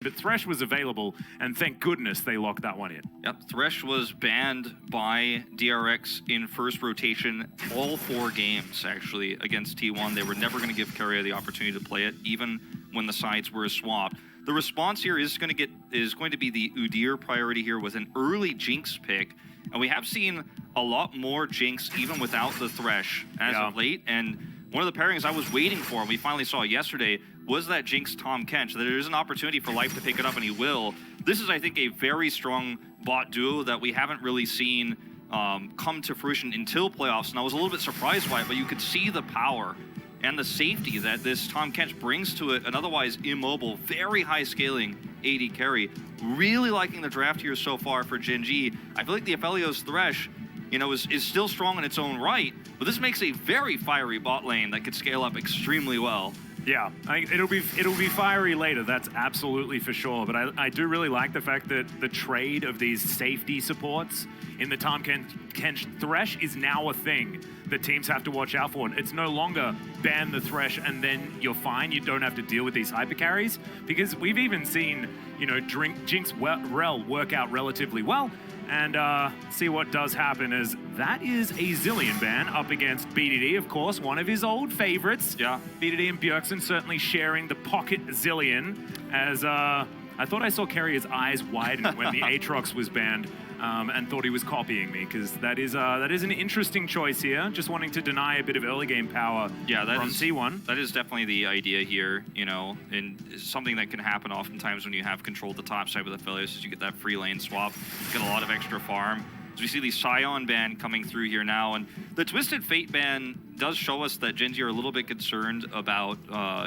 But Thresh was available, and thank goodness they locked that one in. Yep, Thresh was banned by DRX in first rotation all 4 games, actually, against T1. They were never going to give Keria the opportunity to play it, even when the sides were swapped. The response here is going to be the Udyr priority here with an early Jinx pick, and we have seen a lot more Jinx even without the Thresh as of late, and one of the pairings I was waiting for, and we finally saw yesterday, was that Jinx Tahm Kench. There is an opportunity for Life to pick it up, and he will. This is, I think, a very strong bot duo that we haven't really seen come to fruition until playoffs, and I was a little bit surprised by it, but you could see the power and the safety that this Tahm Kench brings to it, an otherwise immobile, very high scaling AD carry. Really liking the draft here so far for Gen.G. I feel like the Aphelios Thresh, you know, is still strong in its own right, but this makes a very fiery bot lane that could scale up extremely well. Yeah, it'll be fiery later, that's absolutely for sure, but I do really like the fact that the trade of these safety supports in the Tahm Kench Thresh is now a thing that teams have to watch out for. It's no longer ban the Thresh and then you're fine, you don't have to deal with these hyper carries, because we've even seen, you know, Jinx Rel work out relatively well. And see what does happen is that is a Zilean ban up against BDD, of course, one of his old favorites. Yeah. BDD and Bjergsen certainly sharing the pocket Zilean, as I thought I saw Keria's eyes widen when the Aatrox was banned, and thought he was copying me, because that is an interesting choice here, just wanting to deny a bit of early game power from T1. That is definitely the idea here, you know, and something that can happen oftentimes when you have control of the top side with Aphelios is you get that free lane swap, get a lot of extra farm. So we see the Scion ban coming through here now, and the Twisted Fate ban does show us that Gen.G are a little bit concerned about,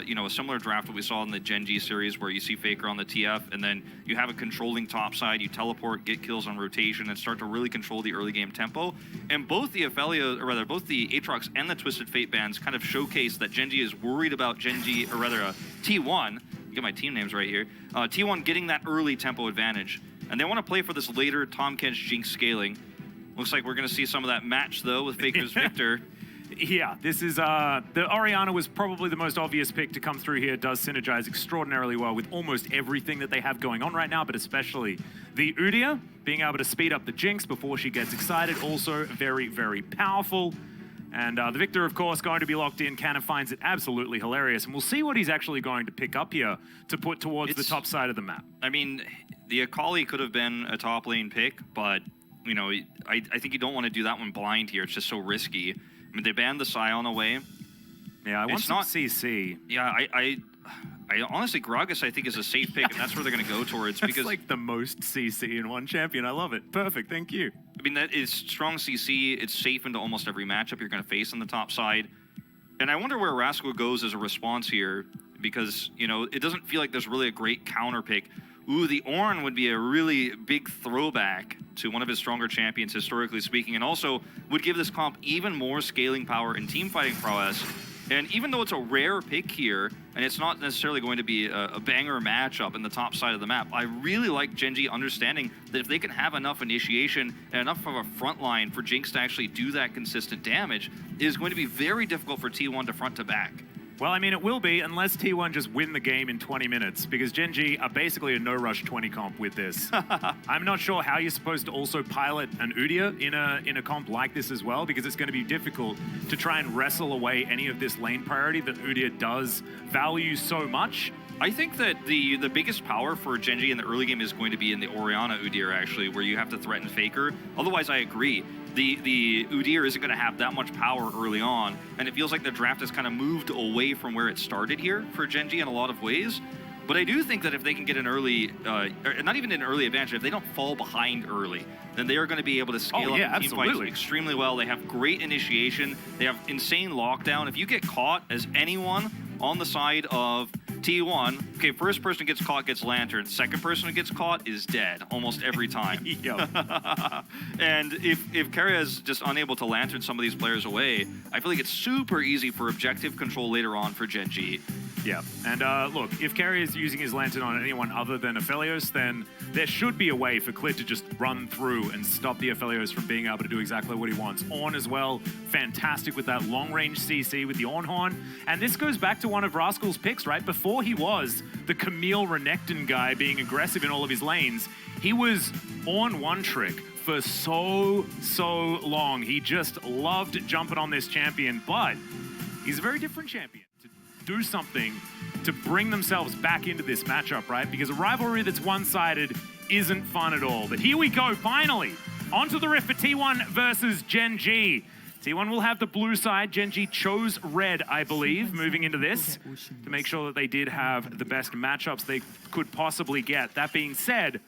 you know, a similar draft that we saw in the Gen.G series where you see Faker on the TF, and then you have a controlling top side, you teleport, get kills on rotation, and start to really control the early game tempo. And both the Aphelios, or rather, both the Aatrox and the Twisted Fate bans kind of showcase that Gen.G is worried about Gen.G, or rather, T1, get my team names right here, T1 getting that early tempo advantage. And they want to play for this later Tahm Kench Jinx scaling. Looks like we're going to see some of that match, though, with Faker's Victor. Yeah, this is, the Orianna was probably the most obvious pick to come through here. It does synergize extraordinarily well with almost everything that they have going on right now, but especially the Udyr, being able to speed up the Jinx before she gets excited, also very, very powerful. And the Victor, of course, going to be locked in. Cannon finds it absolutely hilarious, and we'll see what he's actually going to pick up here to put towards the top side of the map. I mean, the Akali could have been a top lane pick, but, you know, I think you don't want to do that one blind here. It's just so risky. I mean, they banned the Scion away. Yeah, I want some CC. Yeah, I honestly, Gragas, I think, is a safe pick, and that's where they're going to go towards. That's because like the most CC in one champion. I love it. Perfect, thank you. I mean, that is strong CC. It's safe into almost every matchup you're going to face on the top side. And I wonder where Rascal goes as a response here, because, you know, it doesn't feel like there's really a great counter pick. Ooh, the Ornn would be a really big throwback to one of his stronger champions, historically speaking, and also would give this comp even more scaling power and team fighting prowess. And even though it's a rare pick here, and it's not necessarily going to be a banger matchup in the top side of the map, I really like Gen.G understanding that if they can have enough initiation and enough of a front line for Jinx to actually do that consistent damage, it is going to be very difficult for T1 to front to back. Well, I mean, it will be unless T1 just win the game in 20 minutes, because Gen.G are basically a no-rush 20 comp with this. I'm not sure how you're supposed to also pilot an Udyr in a comp like this as well, because it's going to be difficult to try and wrestle away any of this lane priority that Udyr does value so much. I think that the biggest power for Gen.G in the early game is going to be in the Orianna Udyr, actually, where you have to threaten Faker. Otherwise, I agree. The Udyr isn't going to have that much power early on, and it feels like the draft has kind of moved away from where it started here for Gen.G in a lot of ways. But I do think that if they can get an early, or not even an early advantage, if they don't fall behind early, then they are going to be able to scale up team fights extremely well. They have great initiation. They have insane lockdown. If you get caught as anyone on the side of T1, okay, first person gets caught gets lantern. Second person who gets caught is dead almost every time. And if Keria is just unable to lantern some of these players away, I feel like it's super easy for objective control later on for Gen.G. Yeah, and look, if Carrier is using his Lantern on anyone other than Aphelios, then there should be a way for Clid to just run through and stop the Aphelios from being able to do exactly what he wants. Ornn as well, fantastic with that long-range CC with the Ornn. And this goes back to one of Rascal's picks, right? Before he was the Camille Renekton guy being aggressive in all of his lanes, he was Ornn one-trick for so long. He just loved jumping on this champion, but he's a very different champion. Do something to bring themselves back into this matchup, right? Because a rivalry that's one-sided isn't fun at all. But here we go, finally, onto the rift for T1 versus Gen.G. T1 will have the blue side. Gen.G chose red, I believe, moving into this to make sure that they did have the best matchups they could possibly get. That being said,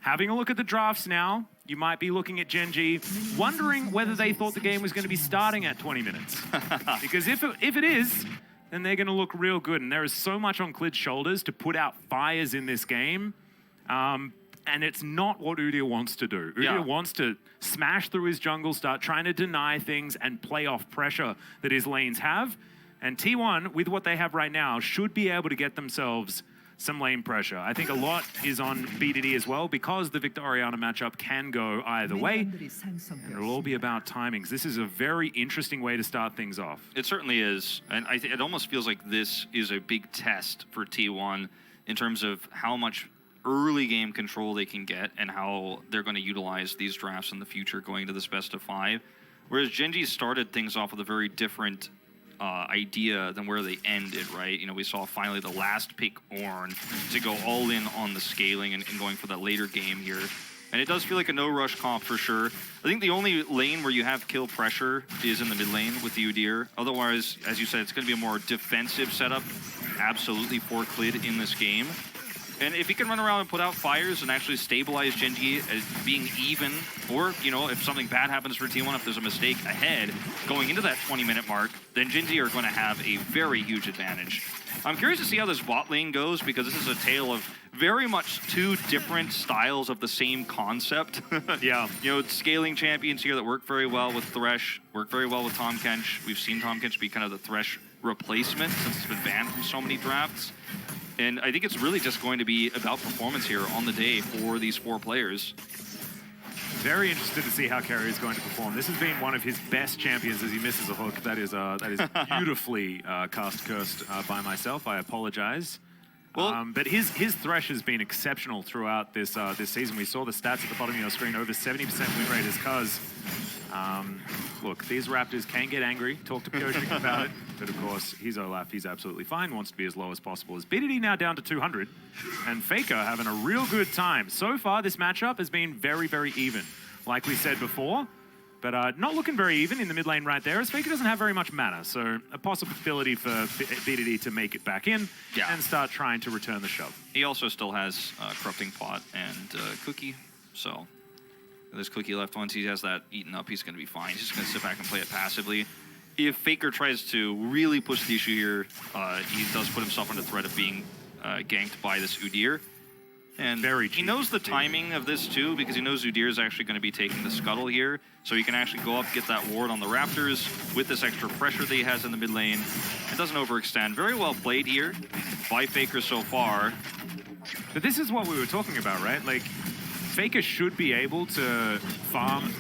having a look at the drafts now, you might be looking at Gen.G, wondering whether they thought the game was going to be starting at 20 minutes. Because if it is, then they're going to look real good. And there is so much on Clid's shoulders to put out fires in this game. And it's not what Udyr wants to do. Udyr wants to smash through his jungle, start trying to deny things and play off pressure that his lanes have. And T1, with what they have right now, should be able to get themselves some lane pressure. I think a lot is on BDD as well, because the Victoriana matchup can go either way. And it'll all be about timings. This is a very interesting way to start things off. It certainly is. And it almost feels like this is a big test for T1 in terms of how much early game control they can get and how they're going to utilize these drafts in the future going to this best of 5. Whereas Gen.G started things off with a very different idea than where they ended, right? You know, we saw finally the last pick Ornn to go all in on the scaling and going for that later game here. And it does feel like a no-rush comp for sure. I think the only lane where you have kill pressure is in the mid lane with the Udyr. Otherwise, as you said, it's going to be a more defensive setup, absolutely, for Clid in this game. And if he can run around and put out fires and actually stabilize Gen.G as being even, or, you know, if something bad happens for T1, if there's a mistake ahead going into that 20-minute mark, then Gen.G are going to have a very huge advantage. I'm curious to see how this bot lane goes, because this is a tale of very much two different styles of the same concept. Yeah. You know, scaling champions here that work very well with Thresh, work very well with Tahm Kench. We've seen Tahm Kench be kind of the Thresh replacement since it's been banned from so many drafts. And I think it's really just going to be about performance here on the day for these 4 players. Very interested to see how Carrier is going to perform. This has been one of his best champions as he misses a hook. That is beautifully cursed by myself. I apologize. Well, but his Thresh has been exceptional throughout this this season. We saw the stats at the bottom of your screen. Over 70% win rate is cuz. Look, these Raptors can get angry. Talk to Pyosik about it. But of course, he's Olaf. He's absolutely fine. Wants to be as low as possible. As BDD now down to 200. And Faker having a real good time. So far, this matchup has been very, very even. Like we said before. But not looking very even in the mid lane right there, as Faker doesn't have very much mana. So a possibility for BDD to make it back in and start trying to return the shove. He also still has Corrupting Pot and Cookie. So there's Cookie left. Once he has that eaten up, he's going to be fine. He's just going to sit back and play it passively. If Faker tries to really push the issue here, he does put himself under threat of being ganked by this Udyr. And he knows the timing of this too, because he knows Udyr is actually going to be taking the scuttle here. So he can actually go up, get that ward on the Raptors with this extra pressure that he has in the mid lane. It doesn't overextend. Very well played here by Faker so far. But this is what we were talking about, right? Like, Faker should be able to farm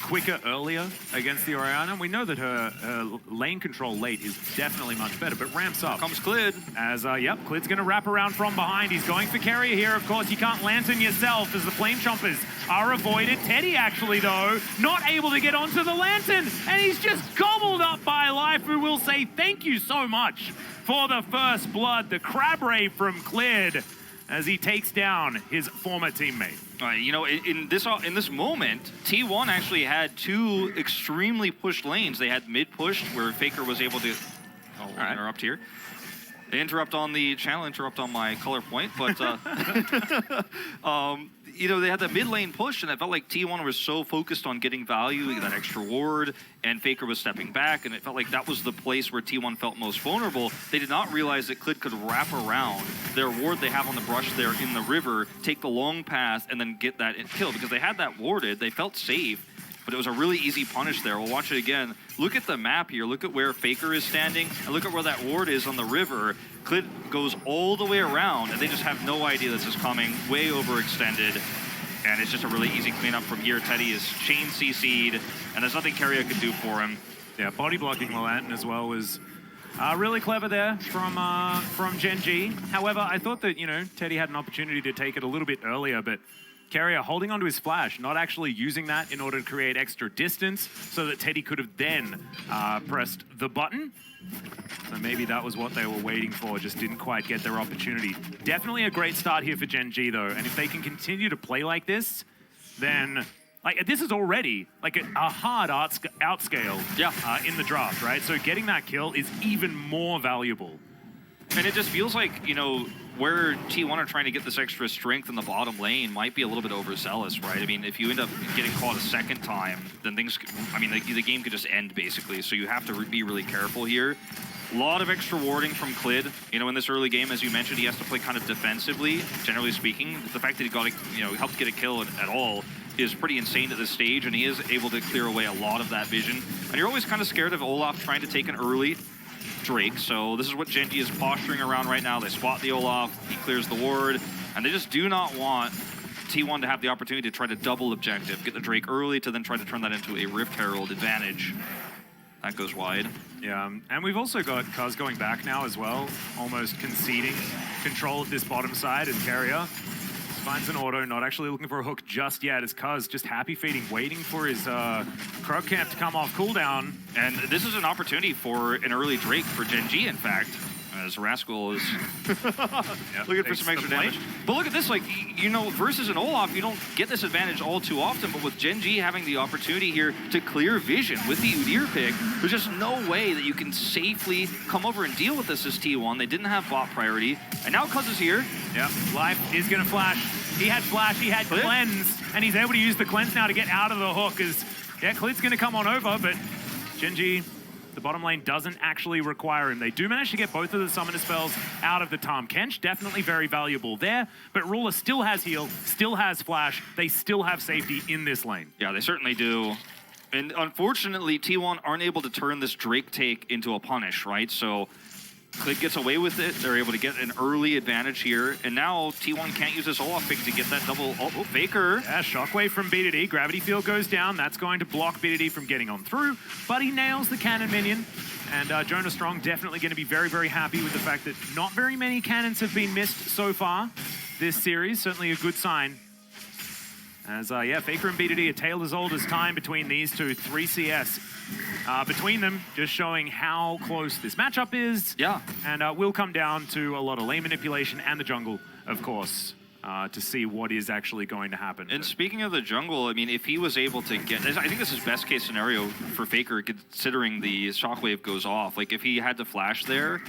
quicker earlier against the Orianna. We know that her lane control late is definitely much better, but ramps up. Comes Clid. As, yep, Clid's going to wrap around from behind. He's going for carrier here. Of course, you can't lantern yourself as the flame chompers are avoided. Teddy, actually, though, not able to get onto the lantern, and he's just gobbled up by Life, who will say thank you so much for the first blood. The crab rave from Clid as he takes down his former teammate. You know, in this moment, T1 actually had 2 extremely pushed lanes. They had mid pushed, where Faker was able to interrupt here. They interrupt on the channel, interrupt on my color point, but you know, they had that mid lane push, and it felt like T1 was so focused on getting value, that extra ward, and Faker was stepping back, and it felt like that was the place where T1 felt most vulnerable. They did not realize that Clid could wrap around their ward they have on the brush there in the river, take the long path, and then get that kill. Because they had that warded, they felt safe, but it was a really easy punish there. We'll watch it again. Look at the map here. Look at where Faker is standing, and look at where that ward is on the river. Clid goes all the way around, and they just have no idea this is coming, way overextended. And it's just a really easy cleanup from here. Teddy is chain CC'd, and there's nothing Keria could do for him. Yeah, body blocking Lantern as well was really clever there from Gen.G. However, I thought that, you know, Teddy had an opportunity to take it a little bit earlier, but Keria holding onto his flash, not actually using that in order to create extra distance so that Teddy could have then pressed the button. So maybe that was what they were waiting for, just didn't quite get their opportunity. Definitely a great start here for Gen.G though, and if they can continue to play like this, then like this is already like a hard outscale in the draft, right? So getting that kill is even more valuable. And it just feels like, you know, where T1 are trying to get this extra strength in the bottom lane might be a little bit overzealous, right? I mean, if you end up getting caught a second time, then things, I mean, the game could just end basically. So you have to be really careful here. A lot of extra warding from Clid. You know, in this early game, as you mentioned, he has to play kind of defensively, generally speaking. The fact that he got, you know, helped get a kill at all is pretty insane at this stage, and he is able to clear away a lot of that vision. And you're always kind of scared of Olaf trying to take an early Drake, so this is what Gen.G is posturing around right now. They spot the Olaf, he clears the ward, and they just do not want T1 to have the opportunity to try to double objective, get the Drake early to then try to turn that into a Rift Herald advantage. That goes wide. Yeah, and we've also got Cuz going back now as well, almost conceding control of this bottom side, and Keria finds an auto, not actually looking for a hook just yet, as Cuz just happy feeding, waiting for his Croak Camp to come off cooldown. And this is an opportunity for an early Drake for Gen.G, in fact, as Rascal is looking for some extra damage. But look at this, like, you know, versus an Olaf, you don't get this advantage all too often, but with Gen.G having the opportunity here to clear vision with the Udyr pick, there's just no way that you can safely come over and deal with this as T1. They didn't have bot priority, and now Cuz is here. Yep, Life is gonna flash. He had flash, he had cleanse, and he's able to use the cleanse now to get out of the hook, as, yeah, Clid's gonna come on over, but Gen.G, the bottom lane doesn't actually require him. They do manage to get both of the summoner spells out of the Tahm Kench. Definitely very valuable there. But Ruler still has heal, still has flash. They still have safety in this lane. Yeah, they certainly do. And unfortunately, T1 aren't able to turn this Drake take into a punish, right? So Clid gets away with it. They're able to get an early advantage here. And now T1 can't use this Olaf pick to get that double. Oh, Faker. Yeah, shockwave from BDD. Gravity field goes down. That's going to block BDD from getting on through. But he nails the cannon minion. And Jonah Strong definitely going to be very, very happy with the fact that not very many cannons have been missed so far this series. Certainly a good sign. As, yeah, Faker and BDD, a tale as old as time between these two. 3 CS. Between them, just showing how close this matchup is. Yeah. And will come down to a lot of lane manipulation and the jungle, of course, to see what is actually going to happen. And speaking of the jungle, I mean, if he was able to get, I think this is best case scenario for Faker, considering the shockwave goes off. Like, if he had to flash there,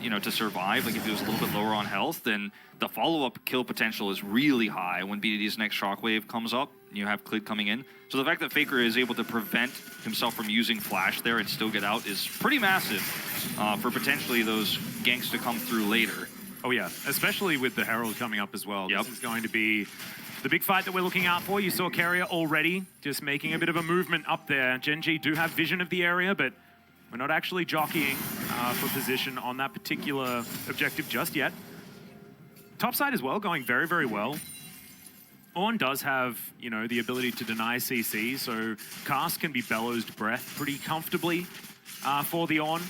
you know, to survive, like if he was a little bit lower on health, then the follow-up kill potential is really high when BDD's next shockwave comes up. You have Clid coming in. So the fact that Faker is able to prevent himself from using flash there and still get out is pretty massive for potentially those ganks to come through later. Oh yeah, especially with the Herald coming up as well. Yep. This is going to be the big fight that we're looking out for. You saw Keria already just making a bit of a movement up there. Gen.G do have vision of the area, but we're not actually jockeying for position on that particular objective just yet. Top side as well, going very, very well. Ornn does have, you know, the ability to deny CC, so Cast can be Bellows'd Breath pretty comfortably for the Ornn.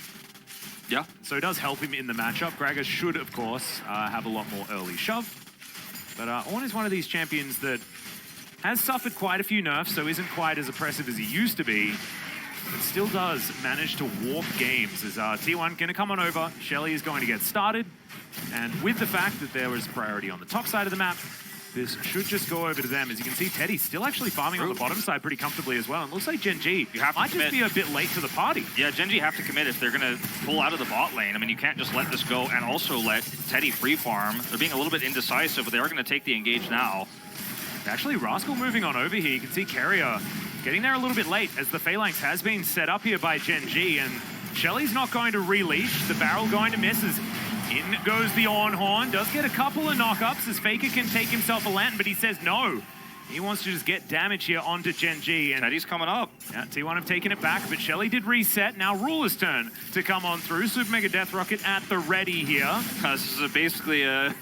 Yeah. So it does help him in the matchup. Gragas should, of course, have a lot more early shove. But Ornn is one of these champions that has suffered quite a few nerfs, so isn't quite as oppressive as he used to be, but still does manage to warp games. As T1 going to come on over, Shelly is going to get started, and with the fact that there was priority on the top side of the map, this should just go over to them. As you can see, Teddy's still actually farming on the bottom side pretty comfortably as well. And looks like Gen.G might just be a bit late to the party. Yeah, Gen.G have to commit if they're going to pull out of the bot lane. I mean, you can't just let this go and also let Teddy free farm. They're being a little bit indecisive, but they are going to take the engage now. Actually, Rascal moving on over here. You can see Keria getting there a little bit late as the Phalanx has been set up here by Gen.G, and Shelly's not going to releash. The barrel going to miss as in goes the Ornn Horn. Does get a couple of knockups as Faker can take himself a lantern, but he says no. He wants to just get damage here onto Gen.G. And Teddy's coming up. yeah, T1 have taken it back, but Shelly did reset. Now Ruler's turn to come on through. Super Mega Death Rocket at the ready here. This is basically a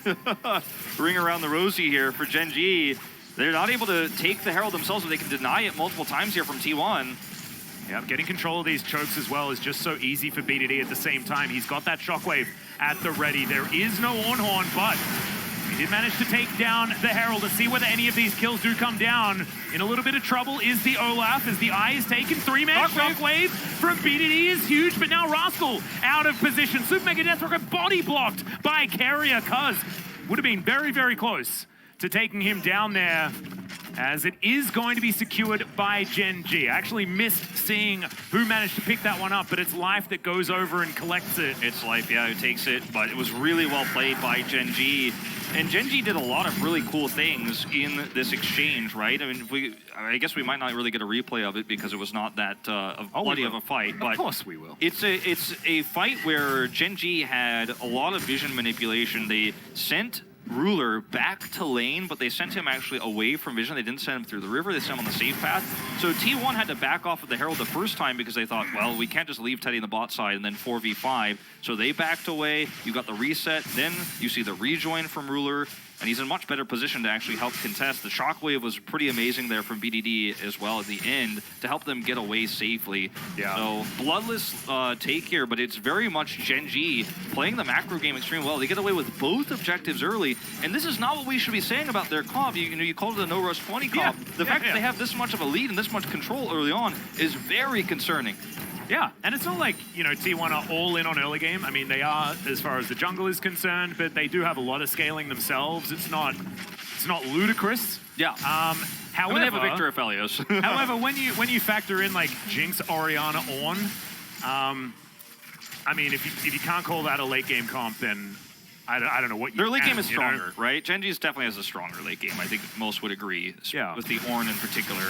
ring around the rosy here for Gen.G. They're not able to take the Herald themselves, but they can deny it multiple times here from T1. Yeah, getting control of these chokes as well is just so easy for BDD at the same time. He's got that Shockwave at the ready. There is no Ornhorn, but he did manage to take down the Herald. To see whether any of these kills do come down. In a little bit of trouble is the Olaf as the eye is taken. 3-man Shockwave from BDD is huge, but now Rascal out of position. Super Mega Death Rocket body blocked by Carrier, cuz would have been very, very close to taking him down there, as it is going to be secured by Gen.G. I actually missed seeing who managed to pick that one up, but it's Life that goes over and collects it. It's Life, yeah, who takes it, but it was really well played by Gen.G. And Gen.G did a lot of really cool things in this exchange, right? I mean, I guess we might not really get a replay of it because it was not that bloody of a fight. But of course we will. It's a fight where Gen.G had a lot of vision manipulation. They sent Ruler back to lane, but they sent him actually away from vision. They didn't send him through the river, they sent him on the safe path. So T1 had to back off of the Herald the first time because they thought, well, we can't just leave Teddy in the bot side and then 4v5. So they backed away, you got the reset, then you see the rejoin from Ruler, and he's in a much better position to actually help contest. The Shockwave was pretty amazing there from BDD as well at the end to help them get away safely. Yeah. So bloodless take here, but it's very much Gen.G playing the macro game extremely well. They get away with both objectives early, and this is not what we should be saying about their comp. You called it a no-rush 20 comp. The fact that they have this much of a lead and this much control early on is very concerning. Yeah, and it's not like, you know, T1 are all in on early game. I mean, they are as far as the jungle is concerned, but they do have a lot of scaling themselves. It's not ludicrous. Yeah. However, I mean, they have a Victor Aphelios. however, when you factor in like Jinx, Orianna, Ornn, I mean, if you can't call that a late game comp, then I don't know what you Their late game is you know? stronger, right? Gen.G definitely has a stronger late game. I think most would agree, Yeah. with the Ornn in particular.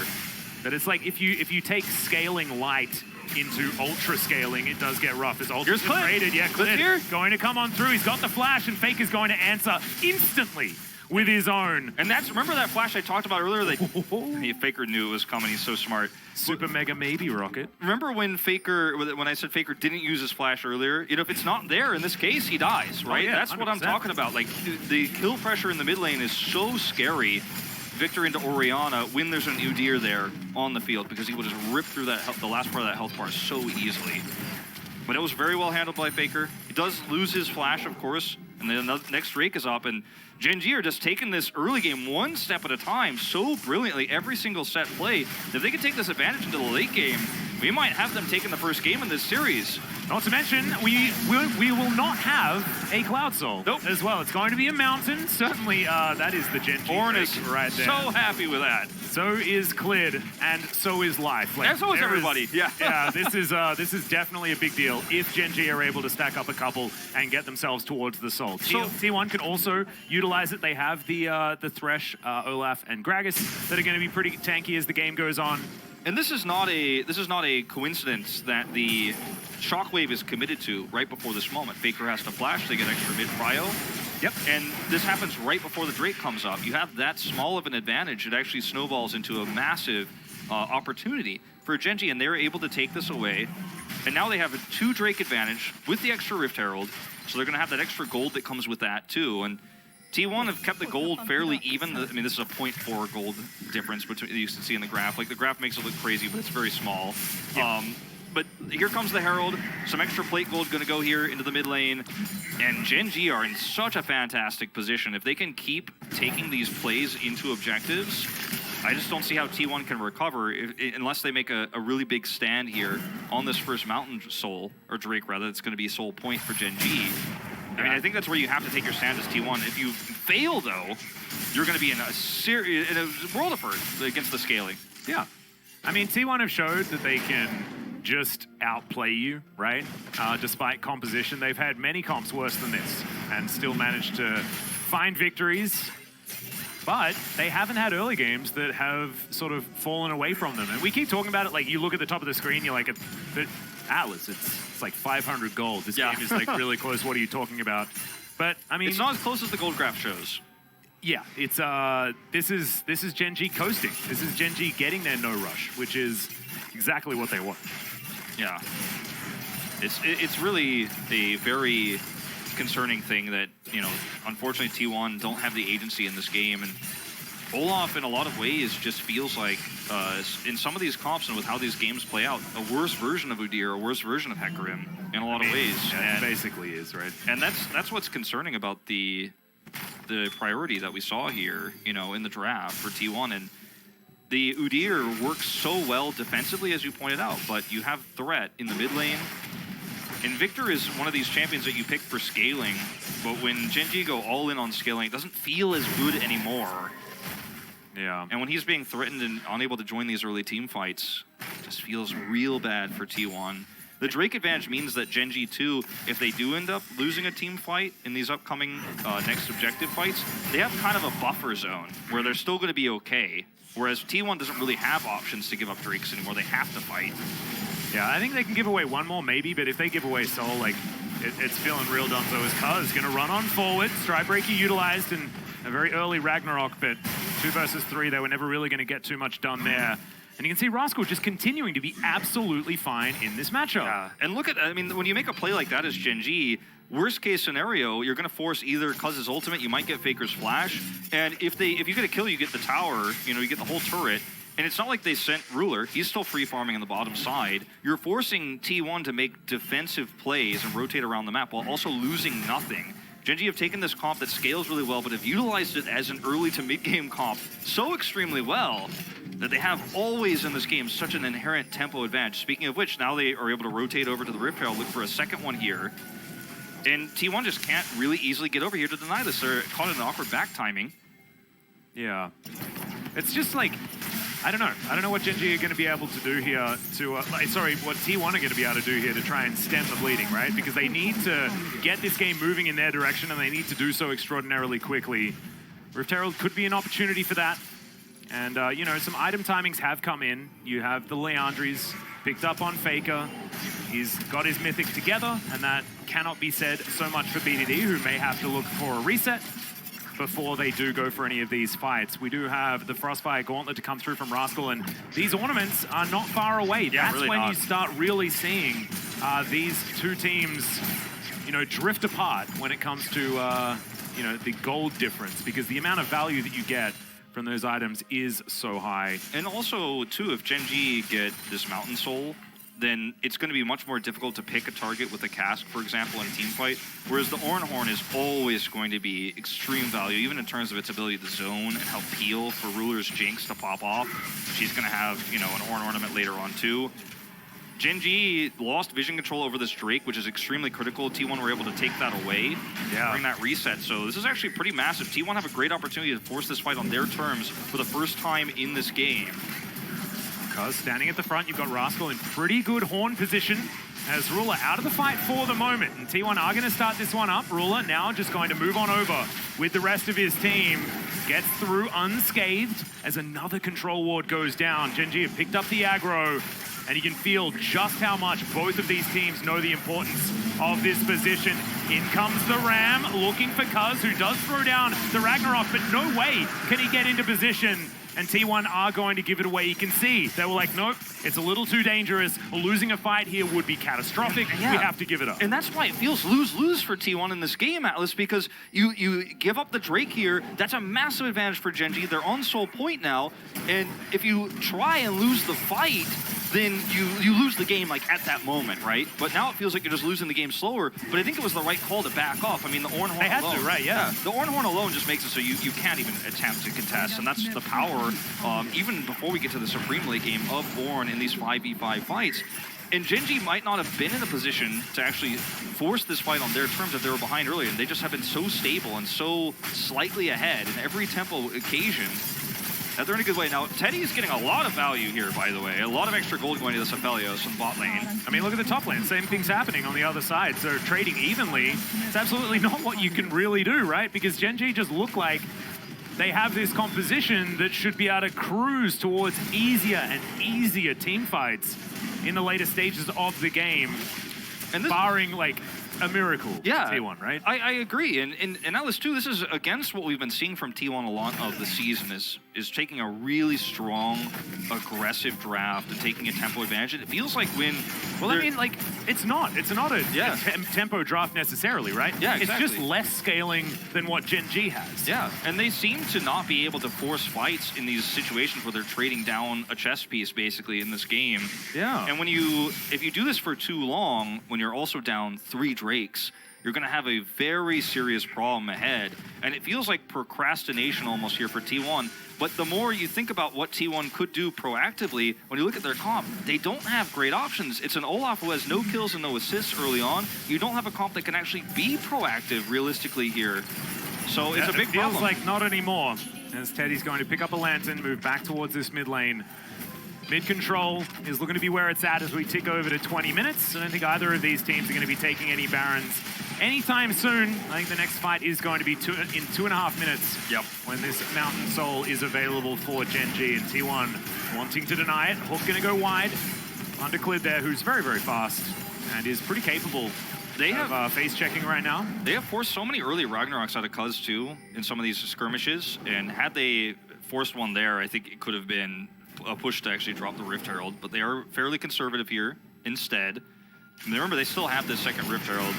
But it's like if you take scaling light into ultra scaling, it does get rough. As ultra Here's Clint. rated, yeah, Clint here. going to come on through. He's got the flash, and Fake is going to answer instantly with his own. And that's, remember that flash I talked about earlier? Like, Faker knew it was coming. He's so smart. Super mega maybe rocket. Remember when I said Faker didn't use his flash earlier? You know, if it's not there in this case, he dies, right? Oh, yeah, That's what I'm 100%. talking about. Like, the kill pressure in the mid lane is so scary. Victor into Orianna when there's an Udyr there on the field, because he would just rip through that the last part of that health bar so easily. But it was very well handled by Faker. He does lose his flash, of course, and then the next Drake is up, and Gen.G are just taking this early game one step at a time so brilliantly every single set play. If they can take this advantage into the late game, we might have them taking the first game in this series. Not to mention, we will not have a Cloud Soul as well. It's going to be a mountain. Certainly, that is the Gen.G Ornn is right there. so happy with that. So is Clid, and so is Life. Like, And so is everybody. Yeah, this is definitely a big deal if Gen.G are able to stack up a couple and get themselves towards the Soul. T1 can also utilize it. They have the Thresh, Olaf, and Gragas that are going to be pretty tanky as the game goes on. And this is not a coincidence that the Shockwave is committed to right before this moment. Faker has to flash, they get extra mid prio. Yep. And this happens right before the Drake comes up. You have that small of an advantage. It actually snowballs into a massive opportunity for Gen.G, and they're able to take this away. And now they have a 2 Drake advantage with the extra Rift Herald, so they're going to have that extra gold that comes with that too. And T1 have kept the gold fairly even. I mean, this is a 0.4 gold difference between you can see in the graph. Like, the graph makes it look crazy, but it's very small. Yeah. But here comes the Herald. Some extra plate gold going to go here into the mid lane. And Gen.G are in such a fantastic position. If they can keep taking these plays into objectives, I just don't see how T1 can recover unless they make a really big stand here on this first Mountain Soul, or Drake rather. It's going to be Soul Point for Gen.G. I mean, I think that's where you have to take your stand as T1. If you fail, though, you're going to be in a world of hurt against the scaling. Yeah. I mean, T1 have showed that they can just outplay you, right? Despite composition, they've had many comps worse than this and still managed to find victories. But they haven't had early games that have sort of fallen away from them. And we keep talking about it, like, you look at the top of the screen, you're like, but Atlas, it's like 500 gold. This game is like really close. What are you talking about? But I mean, it's not as close as the gold graph shows. Yeah, it's this is Gen.G coasting. This is Gen.G getting their no rush, which is exactly what they want. Yeah. It's really a very concerning thing that, you know, unfortunately T1 don't have the agency in this game, and Olaf in a lot of ways just feels like in some of these comps and with how these games play out, a worse version of Udyr, a worse version of Hecarim in a lot of ways. Yeah, it basically is, right? And that's what's concerning about the priority that we saw here, you know, in the draft for T1. And the Udyr works so well defensively, as you pointed out, but you have threat in the mid lane. And Victor is one of these champions that you pick for scaling, but when Gen.G go all in on scaling, it doesn't feel as good anymore. Yeah. And when he's being threatened and unable to join these early team fights, it just feels real bad for T1. The Drake advantage means that Gen.G 2, if they do end up losing a team fight in these upcoming next objective fights, they have kind of a buffer zone where they're still going to be okay. Whereas T1 doesn't really have options to give up Drakes anymore. They have to fight. Yeah, I think they can give away one more maybe, but if they give away Soul, like, it's feeling real Dunzo as Cuz going to run on forward. Strikebreaker utilized in a very early Ragnarok, but 2 versus 3, they were never really going to get too much done there. And you can see Rascal just continuing to be absolutely fine in this matchup. Yeah, and look at, I mean, when you make a play like that as Gen.G, worst case scenario, you're going to force either Cuz's ultimate, you might get Faker's flash, and if you get a kill, you get the tower, you know, you get the whole turret. And it's not like they sent Ruler. He's still free farming on the bottom side. You're forcing T1 to make defensive plays and rotate around the map while also losing nothing. Gen.G have taken this comp that scales really well, but have utilized it as an early to mid-game comp so extremely well that they have always in this game such an inherent tempo advantage. Speaking of which, now they are able to rotate over to the Rift Herald, look for a second one here. And T1 just can't really easily get over here to deny this. They're caught in an awkward back timing. Yeah. It's just like, I don't know. I don't know what Gen.G are going to be able to do here to, what T1 are going to be able to do here to try and stem the bleeding, right? Because they need to get this game moving in their direction, and they need to do so extraordinarily quickly. Rift Herald could be an opportunity for that. And, you know, some item timings have come in. You have the Leandries picked up on Faker. He's got his Mythic together, and that cannot be said so much for BDD, who may have to look for a reset before they do go for any of these fights. We do have the Frostfire Gauntlet to come through from Rascal, and these ornaments are not far away. Yeah, that's really when not. you start really seeing these two teams, you know, drift apart when it comes to, you know, the gold difference, because the amount of value that you get from those items is so high. And also, too, if Gen.G get this Mountain Soul, then it's going to be much more difficult to pick a target with a cask, for example, in a team fight. Whereas the Ornhorn is always going to be extreme value, even in terms of its ability to zone and help peel for Ruler's Jinx to pop off. She's going to have, you know, an Ornn ornament later on, too. Gen.G lost vision control over this Drake, which is extremely critical. T1 were able to take that away, bring that reset. So this is actually pretty massive. T1 have a great opportunity to force this fight on their terms for the first time in this game. Cuz standing at the front, you've got Rascal in pretty good horn position as Ruler out of the fight for the moment. And T1 are going to start this one up. Ruler now just going to move on over with the rest of his team. Gets through unscathed as another control ward goes down. Gen.G have picked up the aggro, and you can feel just how much both of these teams know the importance of this position. In comes the Ram, looking for Cuz, who does throw down the Ragnarok, but no way can he get into position. And T1 are going to give it away. You can see they were like, nope, it's a little too dangerous. Losing a fight here would be catastrophic. Yeah. We have to give it up. And that's why it feels lose-lose for T1 in this game, Atlas, because you give up the Drake here. That's a massive advantage for Gen.G. They're on Soul Point now, and if you try and lose the fight, then you lose the game like at that moment, right? But now it feels like you're just losing the game slower. But I think it was the right call to back off. I mean, the Ornhorn They had alone, to, right, yeah. The Ornhorn alone just makes it so you can't even attempt to contest, and that's the power, even before we get to the Supreme Late game, of Ornn in these 5v5 fights. And Gen.G might not have been in a position to actually force this fight on their terms if they were behind earlier, and they just have been so stable and so slightly ahead in every tempo occasion that they're in a good way. Now, Teddy's getting a lot of value here, by the way. A lot of extra gold going to this Aphelios in bot lane. I mean, look at the top lane. Same thing's happening on the other side. So trading evenly, it's absolutely not what you can really do, right? Because Gen.G just look like they have this composition that should be able to cruise towards easier and easier team fights in the later stages of the game. And this, barring like a miracle Yeah, for T1, right? I agree, and Alice too. This is against what we've been seeing from T1 a lot of the season is taking a really strong, aggressive draft and taking a tempo advantage. And it feels like when well, I mean, like it's not a tempo draft necessarily, right? Yeah, exactly. It's just less scaling than what Gen.G has. Yeah, and they seem to not be able to force fights in these situations where they're trading down a chess piece basically in this game. Yeah. And if you do this for too long, when you're also down 3 Drakes, you're going to have a very serious problem ahead. And it feels like procrastination almost here for T1. But the more you think about what T1 could do proactively, when you look at their comp, they don't have great options. It's an Olaf who has no kills and no assists early on. You don't have a comp that can actually be proactive realistically here. So it's a big problem. It feels like not anymore. As Teddy's going to pick up a lantern, move back towards this mid lane. Mid control is looking to be where it's at as we tick over to 20 minutes. I don't think either of these teams are going to be taking any Barons anytime soon. I think the next fight is going to be in 2.5 minutes. Yep. When this Mountain Soul is available for Gen.G and T1 wanting to deny it. Hook going to go wide. Under Clid there, who's very, very fast and is pretty capable. They have face checking right now. They have forced so many early Ragnaroks out of Cuz too in some of these skirmishes. And had they forced one there, I think it could have been a push to actually drop the Rift Herald, but they are fairly conservative here instead. And remember, they still have this second Rift Herald,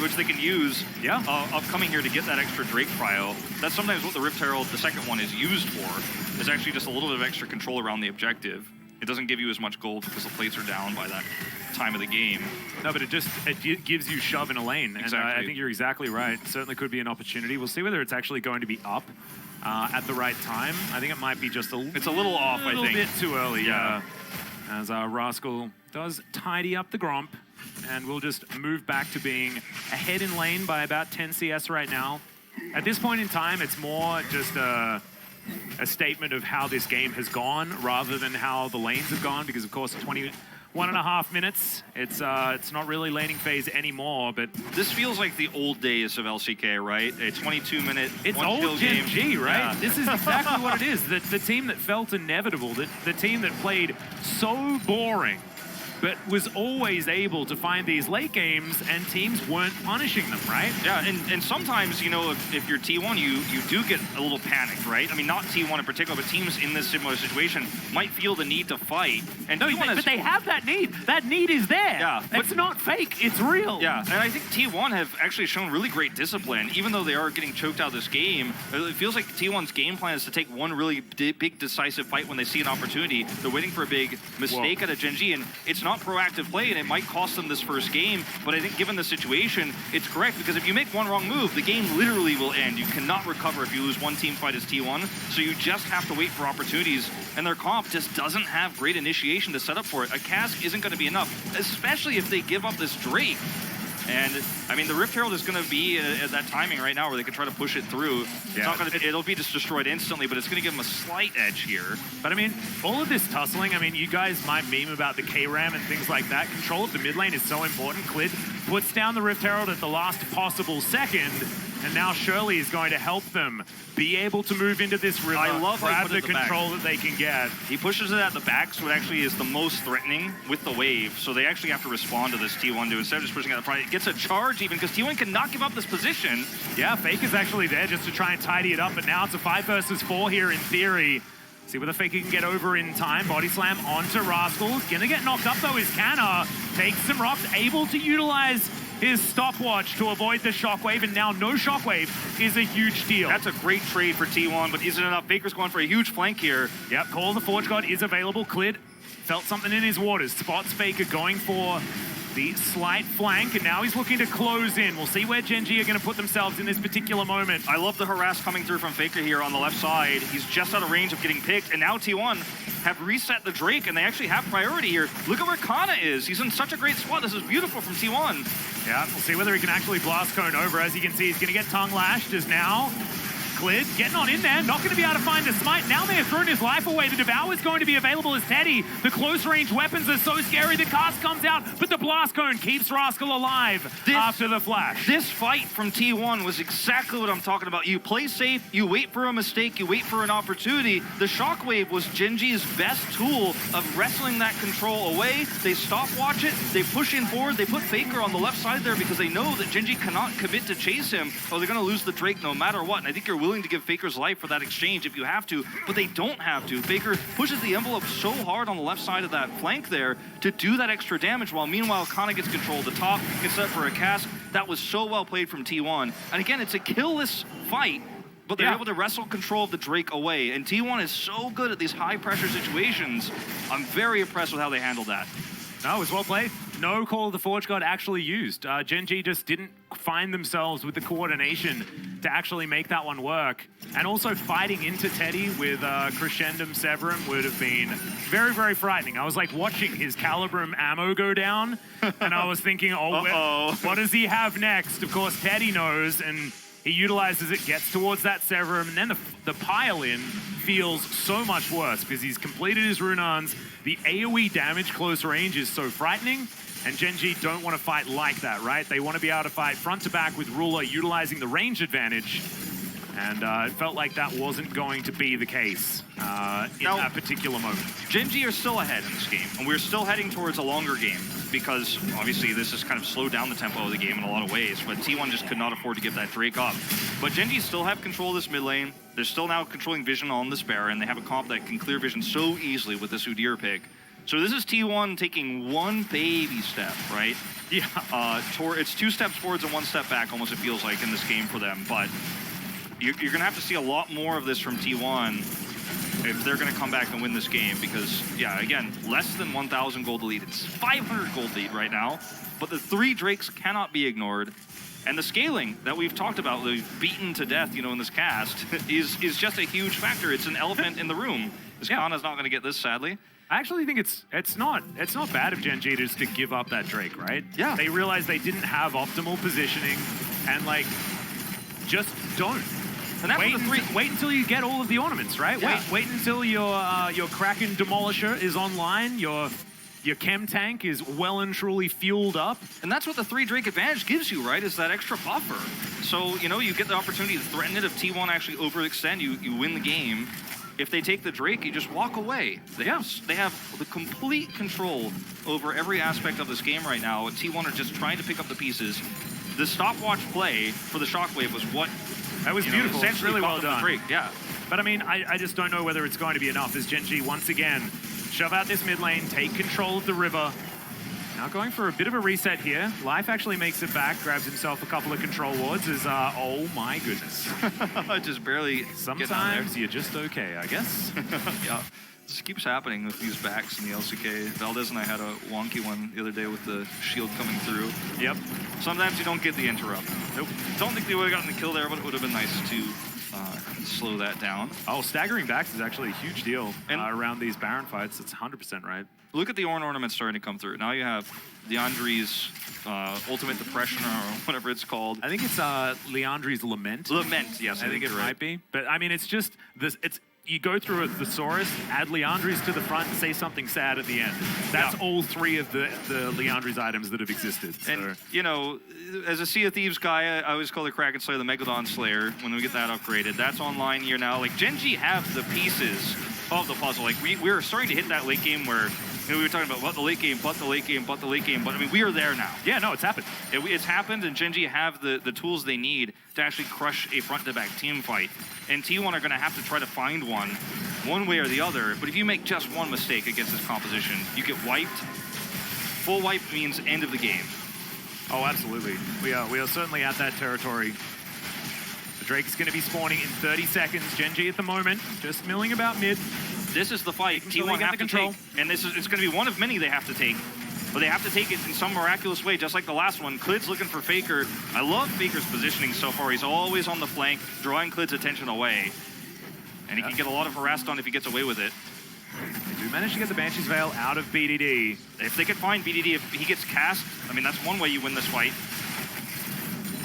which they can use upcoming here to get that extra Drake prio. That's sometimes what the Rift Herald, the second one, is used for, is actually just a little bit of extra control around the objective. It doesn't give you as much gold because the plates are down by that time of the game. No, but it gives you shove in a lane. Exactly. And I think you're exactly right. Certainly could be an opportunity. We'll see whether it's actually going to be up at the right time. I think it might be just it's a little off, I think. A little bit too early, yeah. As Rascal does tidy up the Gromp, and we'll just move back to being ahead in lane by about 10 CS right now. At this point in time, it's more just a statement of how this game has gone rather than how the lanes have gone, because of course 21.5 minutes, it's not really laning phase anymore. But this feels like the old days of LCK, right? A 22-minute it's old Gen.G, right? Yeah. This is exactly what it is. The team that felt inevitable, the team that played so boring, but was always able to find these late games, and teams weren't punishing them, right? Yeah, and sometimes, you know, if you're T1, you do get a little panicked, right? I mean, not T1 in particular, but teams in this similar situation might feel the need to fight. And no, but they have that need. That need is there. Yeah, it's not fake. It's real. Yeah, and I think T1 have actually shown really great discipline, even though they are getting choked out of this game. It feels like T1's game plan is to take one really big decisive fight when they see an opportunity. They're waiting for a big mistake out of Gen.G, and it's not proactive play, and it might cost them this first game, but I think given the situation, it's correct, because if you make one wrong move, the game literally will end. You cannot recover if you lose one team fight as T1, so you just have to wait for opportunities, and their comp just doesn't have great initiation to set up for it. A cask isn't going to be enough, especially if they give up this Drake. And, I mean, the Rift Herald is going to be at that timing right now where they can try to push it through. Yeah. It'll be just destroyed instantly, but it's going to give them a slight edge here. But, I mean, all of this tussling, I mean, you guys might meme about the K-Ram and things like that. Control of the mid lane is so important. Clid puts down the Rift Herald at the last possible second, and now Shirley is going to help them be able to move into this river, grab the control that they can get. He pushes it at the back, so it actually is the most threatening with the wave. So they actually have to respond to this T1 to, instead of just pushing at the front, it gets a charge even, because T1 cannot give up this position. Yeah, Fake is actually there just to try and tidy it up, but now it's a 5 versus 4 here in theory. See whether Faker can get over in time. Body slam onto Rascal. Gonna get knocked up though is Canna. Takes some rocks, able to utilize his stopwatch to avoid the shockwave, and now no shockwave is a huge deal. That's a great trade for T1, but isn't enough. Baker's going for a huge flank here. Yep, Call of the Forge God is available. Clid felt something in his waters. Spots Faker going for the slight flank, and now he's looking to close in. We'll see where Gen.G are going to put themselves in this particular moment. I love the harass coming through from Faker here on the left side. He's just out of range of getting picked, and now T1 have reset the Drake, and they actually have priority here. Look at where Kana is. He's in such a great spot. This is beautiful from T1. Yeah, we'll see whether he can actually blast cone over. As you can see, he's going to get tongue lashed as now Clid getting on in there, not going to be able to find the smite. Now they have thrown his life away. The Devour is going to be available as Teddy. The close range weapons are so scary. The cast comes out, but the blast cone keeps Rascal alive after the flash. This fight from T1 was exactly what I'm talking about. You play safe, you wait for a mistake, you wait for an opportunity. The Shockwave was Gen.G's best tool of wrestling that control away. They stopwatch it, they push in forward, they put Faker on the left side there because they know that Gen.G cannot commit to chase him or they're going to lose the Drake no matter what. And I think you're willing to give Faker's life for that exchange if you have to, but they don't have to. Faker pushes the envelope so hard on the left side of that flank there to do that extra damage, while meanwhile Kana gets control of the top, gets set for a cast. That was so well played from T1. And again, it's a killless fight, but they're able to wrestle control of the Drake away. And T1 is so good at these high pressure situations. I'm very impressed with how they handled that. No, it was well played. No Call of the Forge God actually used. Gen.G just didn't find themselves with the coordination to actually make that one work. And also fighting into Teddy with Crescendum Severum would have been very, very frightening. I was like watching his Calibrum ammo go down, and I was thinking, what does he have next? Of course, Teddy knows, and he utilizes it, gets towards that Severum, and then the pile-in feels so much worse because he's completed his Runans. The AoE damage close range is so frightening, and Gen.G don't want to fight like that, right? They want to be able to fight front to back with Ruler, utilizing the range advantage, and it felt like that wasn't going to be the case in that particular moment. Gen.G are still ahead in this game, and we're still heading towards a longer game because obviously this has kind of slowed down the tempo of the game in a lot of ways, but T1 just could not afford to give that Drake up. But Gen.G still have control of this mid lane. They're still now controlling vision on this Baron. They have a comp that can clear vision so easily with this Udyr pick. So this is T1 taking one baby step, right? Yeah. It's 2 steps forwards and 1 step back, almost it feels like in this game for them. But you're going to have to see a lot more of this from T1 if they're going to come back and win this game. Because, yeah, again, less than 1,000 gold lead. It's 500 gold lead right now. But the 3 Drakes cannot be ignored. And the scaling that we've talked about, that we've beaten to death, you know, in this cast, is just a huge factor. It's an elephant in the room. This Kana's not going to get this, sadly. I actually think it's not bad of Gen.G just to give up that Drake, right? Yeah. They realized they didn't have optimal positioning, and like, just don't. And that's wait until you get all of the ornaments, right? Yeah. Wait until your Kraken Demolisher is online, your chem tank is well and truly fueled up. And that's what the 3 Drake advantage gives you, right? Is that extra buffer. So, you know, you get the opportunity to threaten it. If T1 actually overextend, you win the game. If they take the Drake, you just walk away. They have the complete control over every aspect of this game right now. T1 are just trying to pick up the pieces. The stopwatch play for the Shockwave was what... That was beautiful. It's really well done. Drake. Yeah. But I mean, I just don't know whether it's going to be enough as Gen.G once again shove out this mid lane, take control of the river. Now going for a bit of a reset here. Life actually makes it back, grabs himself a couple of control wards as, oh my goodness. Just barely Sometimes you're just okay, I guess. Yeah. This keeps happening with these backs in the LCK. Valdez and I had a wonky one the other day with the shield coming through. Yep. Sometimes you don't get the interrupt. Nope. Don't think they would have gotten the kill there, but it would have been nice to slow that down. Oh, staggering backs is actually a huge deal around these Baron fights. It's 100% right. Look at the ornaments starting to come through. Now you have Leandri's Ultimate Depression or whatever it's called. I think it's Leandri's Lament. Lament, yes. I think it might be. But I mean, it's just this. You go through a thesaurus, add Leandri's to the front, and say something sad at the end. That's all 3 of the Leandri's items that have existed. So. And, you know, as a Sea of Thieves guy, I always call the Kraken Slayer the Megalodon Slayer when we get that upgraded. That's online here now. Like, Gen.G have the pieces of the puzzle. Like, we're starting to hit that late game where, you know, we were talking about the late game, but the late game, but the late game. But, I mean, we are there now. Yeah, no, it's happened. It's happened, and Gen.G have the tools they need to actually crush a front-to-back team fight. And T1 are going to have to try to find one way or the other. But if you make just one mistake against this composition, you get wiped. Full wipe means end of the game. Oh, absolutely. We are certainly at that territory. The Drake is going to be spawning in 30 seconds. Gen.G at the moment, just milling about mid. This is the fight T1 have to take. And it's going to be one of many they have to take. But they have to take it in some miraculous way, just like the last one. Klid's looking for Faker. I love Faker's positioning so far. He's always on the flank, drawing Klid's attention away. And he can get a lot of harass done if he gets away with it. They do manage to get the Banshee's Veil out of BDD. If they could find BDD, if he gets cast, I mean, that's one way you win this fight.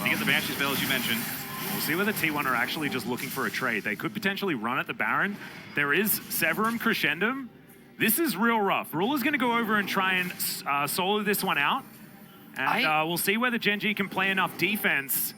You get the Banshee's Veil, as you mentioned. We'll see whether T1 are actually just looking for a trade. They could potentially run at the Baron. There is Severum Crescendum. This is real rough. Ruler's going to go over and try and solo this one out. And we'll see whether Gen.G can play enough defense.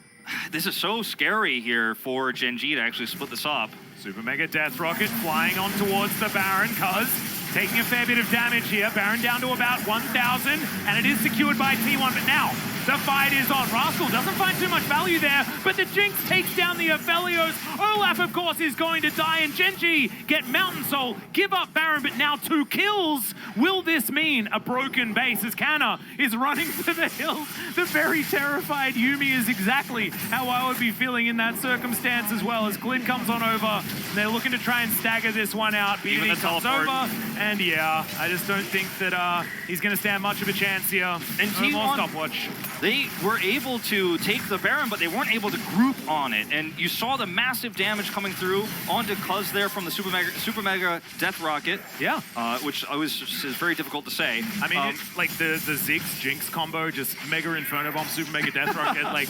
This is so scary here for Gen.G to actually split this up. Super Mega Death Rocket flying on towards the Baron, Cuz taking a fair bit of damage here. Baron down to about 1,000, and it is secured by T1, but now the fight is on. Rascal doesn't find too much value there, but the Jinx takes down the Aphelios. Olaf, of course, is going to die, and Gen.G get Mountain Soul, give up Baron, but now 2 kills. Will this mean a broken base as Canna is running for the hills? The very terrified Yuumi is exactly how I would be feeling in that circumstance as well, as Glid comes on over. They're looking to try and stagger this one out. Even the comes teleport. over, and yeah, I just don't think that he's going to stand much of a chance here. And no more T1, stopwatch. they were able to take the Baron, but they weren't able to group on it. And you saw the massive damage coming through onto Cuz there from the Super Mega Death Rocket. Yeah. Which is very difficult to say. I mean, like the Ziggs Jinx combo, just Mega Inferno Bomb, Super Mega Death Rocket, like,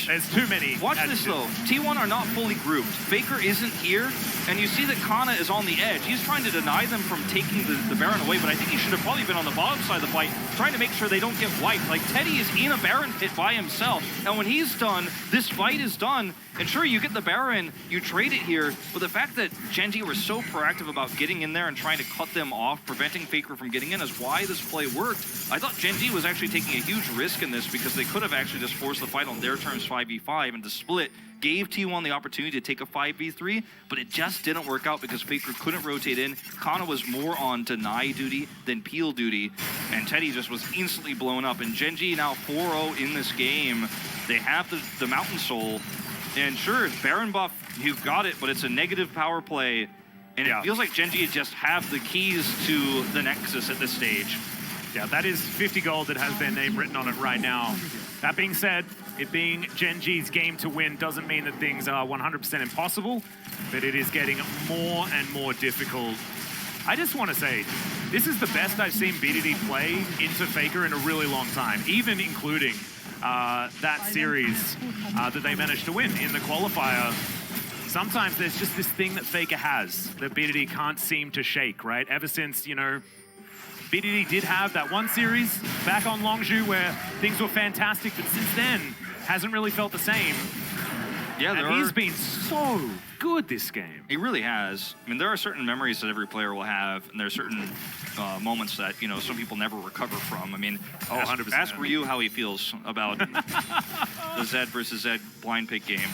there's too many. Watch this though. T1 are not fully grouped. Faker isn't here, and you see that Kana is on the edge. He's trying to deny them from taking the Baron away, but I think he should have probably been on the bottom side of the fight, trying to make sure they don't get wiped. Like, Teddy is in a Baron pit by himself, and when he's done, this fight is done. And sure, you get the Baron, you trade it here, but the fact that Gen.G were so proactive about getting in there and trying to cut them off, preventing Faker from getting in, is why this play worked. I thought Gen.G was actually taking a huge risk in this because they could have actually just forced the fight on their terms 5v5, and to split gave T1 the opportunity to take a 5v3, but it just didn't work out because Faker couldn't rotate in. Kana was more on deny duty than peel duty, and Teddy just was instantly blown up. And Gen.G now 4-0 in this game. They have the Mountain Soul. And sure, Baron buff, you've got it, but it's a negative power play. And it feels like Gen.G just have the keys to the Nexus at this stage. Yeah, that is 50 gold that has their name written on it right now. That being said, it being Gen.G's game to win doesn't mean that things are 100% impossible, but it is getting more and more difficult. I just want to say, this is the best I've seen BDD play into Faker in a really long time, even including that series that they managed to win in the qualifier. Sometimes there's just this thing that Faker has that BDD can't seem to shake, right? Ever since, you know, BDD did have that one series back on Longzhu where things were fantastic, but since then, hasn't really felt the same. Yeah, and he's been so good this game. He really has. I mean, there are certain memories that every player will have, and there are certain moments that, you know, some people never recover from. I mean, ask Ryu how he feels about the Zed versus Zed blind pick game.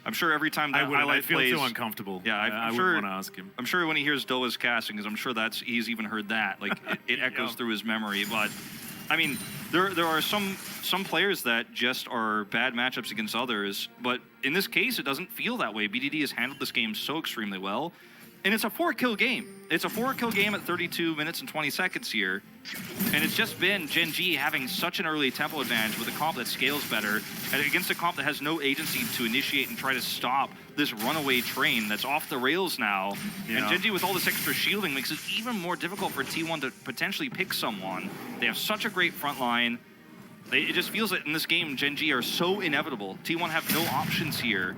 I'm sure every time that highlight feel plays, too uncomfortable. Yeah, I sure, wouldn't want to ask him. I'm sure when he hears Doa's casting, because I'm sure he's even heard that. Like it echoes through his memory. But I mean, there are some players that just are bad matchups against others. But in this case, it doesn't feel that way. BDD has handled this game so extremely well. And it's a 4-kill game. It's a 4-kill game at 32 minutes and 20 seconds here. And it's just been Gen.G having such an early tempo advantage with a comp that scales better and against a comp that has no agency to initiate and try to stop this runaway train that's off the rails now. Yeah. And Gen.G with all this extra shielding makes it even more difficult for T1 to potentially pick someone. They have such a great front line. It just feels that in this game, Gen.G are so inevitable. T1 have no options here.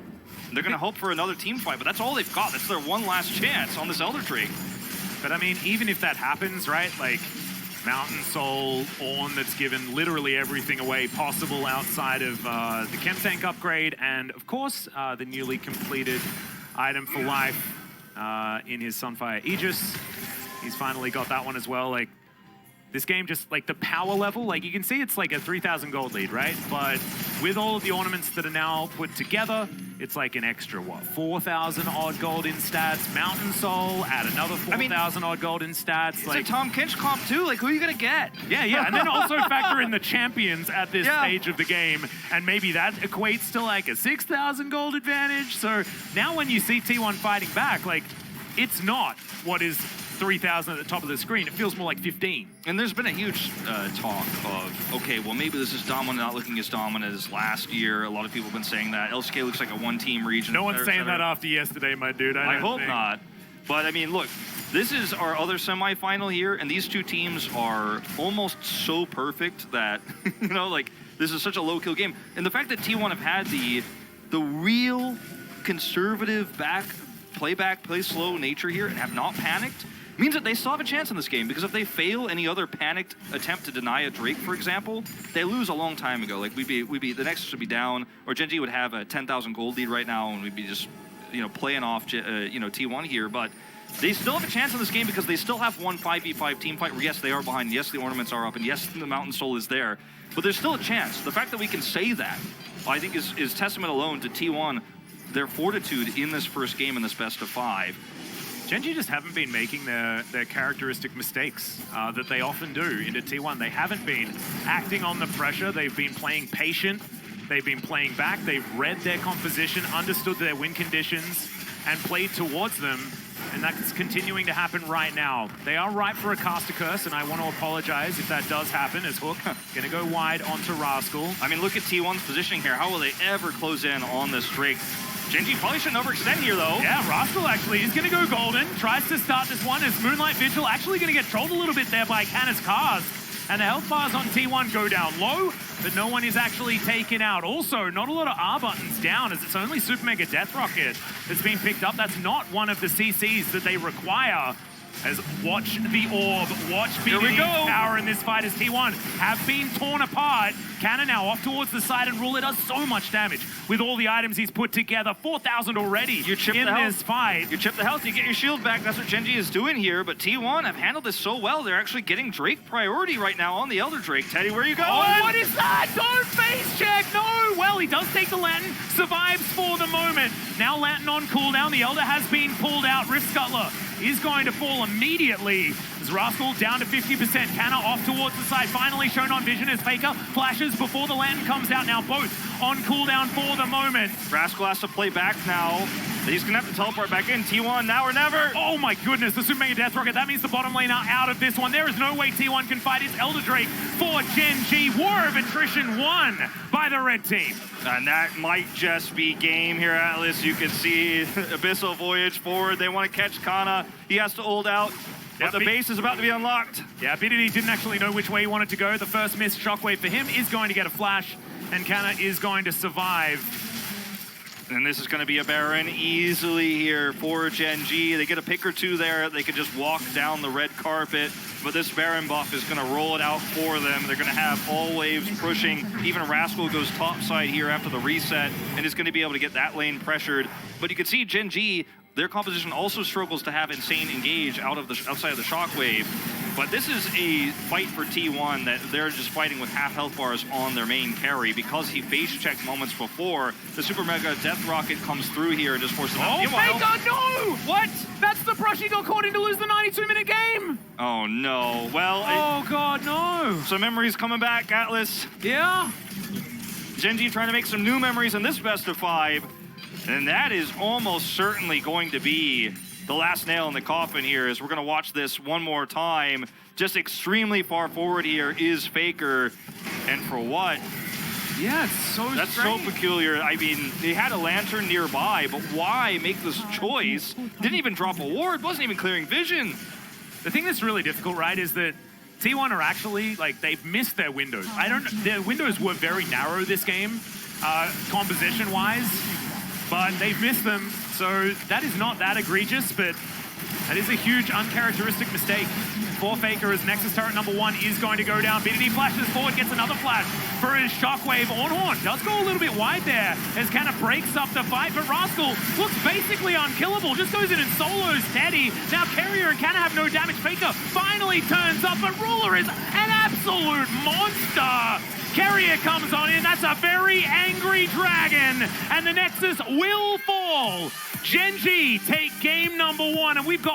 They're going to hope for another team fight, but that's all they've got. That's their one last chance on this Elder Drake. But I mean, even if that happens, right? Like, Mountain Soul, Ornn that's given literally everything away possible outside of the Chem Tank upgrade, and of course, the newly completed item for life in his Sunfire Aegis. He's finally got that one as well. Like, this game just, like, the power level, like, you can see it's like a 3,000 gold lead, right? But with all of the ornaments that are now put together, it's like an extra, what, 4,000 odd gold in stats. Mountain Soul, add another 4,000 odd gold in stats. It's like a Tom Kinch comp too, like who are you gonna get? Yeah, and then also factor in the champions at this stage of the game, and maybe that equates to like a 6,000 gold advantage. So now when you see T1 fighting back, like, it's not what is 3,000 at the top of the screen. It feels more like 15. And there's been a huge talk of, okay, well, maybe this is dominant not looking as dominant as last year. A lot of people have been saying that. LCK looks like a one-team region. No one's saying that after yesterday, my dude. I hope not. But, I mean, look, this is our other semifinal here, and these two teams are almost so perfect that, you know, like, this is such a low-kill game. And the fact that T1 have had the the real conservative play slow nature here and have not panicked means that they still have a chance in this game, because if they fail any other panicked attempt to deny a Drake, for example, they lose a long time ago. Like we'd be the Nexus would be down, or Gen.G would have a 10,000 gold lead right now, and we'd be just playing off T1 here. But they still have a chance in this game because they still have one 5v5 team fight where yes, they are behind, yes, the ornaments are up, and yes, the Mountain Soul is there, but there's still a chance. The fact that we can say that, I think, is testament alone to T1, their fortitude in this first game in this best of 5. Gen.G just haven't been making their characteristic mistakes that they often do into T1. They haven't been acting on the pressure. They've been playing patient. They've been playing back. They've read their composition, understood their win conditions, and played towards them. And that's continuing to happen right now. They are ripe for a caster curse, and I want to apologize if that does happen, as Hook gonna go wide onto Rascal. I mean, look at T1's positioning here. How will they ever close in on this Drake? Gen.G probably shouldn't overextend here, though. Yeah, Rascal actually is going to go golden. Tries to start this one as Moonlight Vigil actually going to get trolled a little bit there by Canna's cars. And the health bars on T1 go down low, but no one is actually taken out. Also, not a lot of R buttons down, as it's only Super Mega Death Rocket that's been picked up. That's not one of the CCs that they require. As watch the orb, watch BBD's power in this fight as T1 have been torn apart. Canna now off towards the side, and Ruler does so much damage with all the items he's put together. 4,000 already in this fight. You chip the health, you get your shield back. That's what Gen.G is doing here, but T1 have handled this so well. They're actually getting Drake priority right now on the Elder Drake. Teddy, where are you going? Oh, what is that? Don't face check, no! Well, he does take the Lantern, survives for the moment. Now Lantern on cooldown, the Elder has been pulled out. Rift Scuttler is going to fall immediately. As Rascal down to 50%. Canna off towards the side, finally shown on vision as Faker flashes before the Lantern comes out. Now both on cooldown for the moment. Rascal has to play back now. He's gonna have to teleport back in. T1 now or never. Oh my goodness, the Super Mega Death Rocket. That means the bottom lane are out of this one. There is no way T1 can fight his Elder Drake for Gen.G. War of Attrition won by the red team. And that might just be game here, Atlas. You can see Abyssal Voyage forward. They want to catch Kana. He has to ult out. But the base is about to be unlocked. Yeah, BDD didn't actually know which way he wanted to go. The first missed shockwave for him is going to get a flash, and Kana is going to survive. And this is going to be a Baron easily here for Gen.G. They get a pick or two there. They could just walk down the red carpet. But this Baron buff is going to roll it out for them. They're going to have all waves pushing. Even Rascal goes topside here after the reset and is going to be able to get that lane pressured. But you can see Gen.G, their composition also struggles to have insane engage outside of the shockwave. But this is a fight for T1 that they're just fighting with half health bars on their main carry because he face checked moments before. The Super Mega Death Rocket comes through here and just forces out. Oh my god, no! What? That's the brush he got caught in to lose the 92-minute game! Oh no. Well, oh god, no! Some memories coming back, Atlas. Yeah? Gen.G trying to make some new memories in this best of 5. And that is almost certainly going to be the last nail in the coffin here, as we're going to watch this one more time. Just extremely far forward here is Faker. And for what? Yeah, it's so That's strange. So peculiar. I mean, they had a Lantern nearby, but why make this choice? Didn't even drop a ward, wasn't even clearing vision. The thing that's really difficult, right, is that T1 are actually, like, they've missed their windows. Their windows were very narrow this game, composition-wise, but they've missed them. So that is not that egregious, but that is a huge uncharacteristic mistake for Faker, as Nexus turret number 1 is going to go down. BDD flashes forward, gets another flash for his shockwave. Ornhorn does go a little bit wide there as Canna breaks up the fight, but Rascal looks basically unkillable, just goes in and solos Teddy. Now Carrier and Canna have no damage. Faker finally turns up, but Ruler is an absolute monster. Carrier comes on in, that's a very angry dragon, and the Nexus will fall. Gen.G take game number 1, and we've got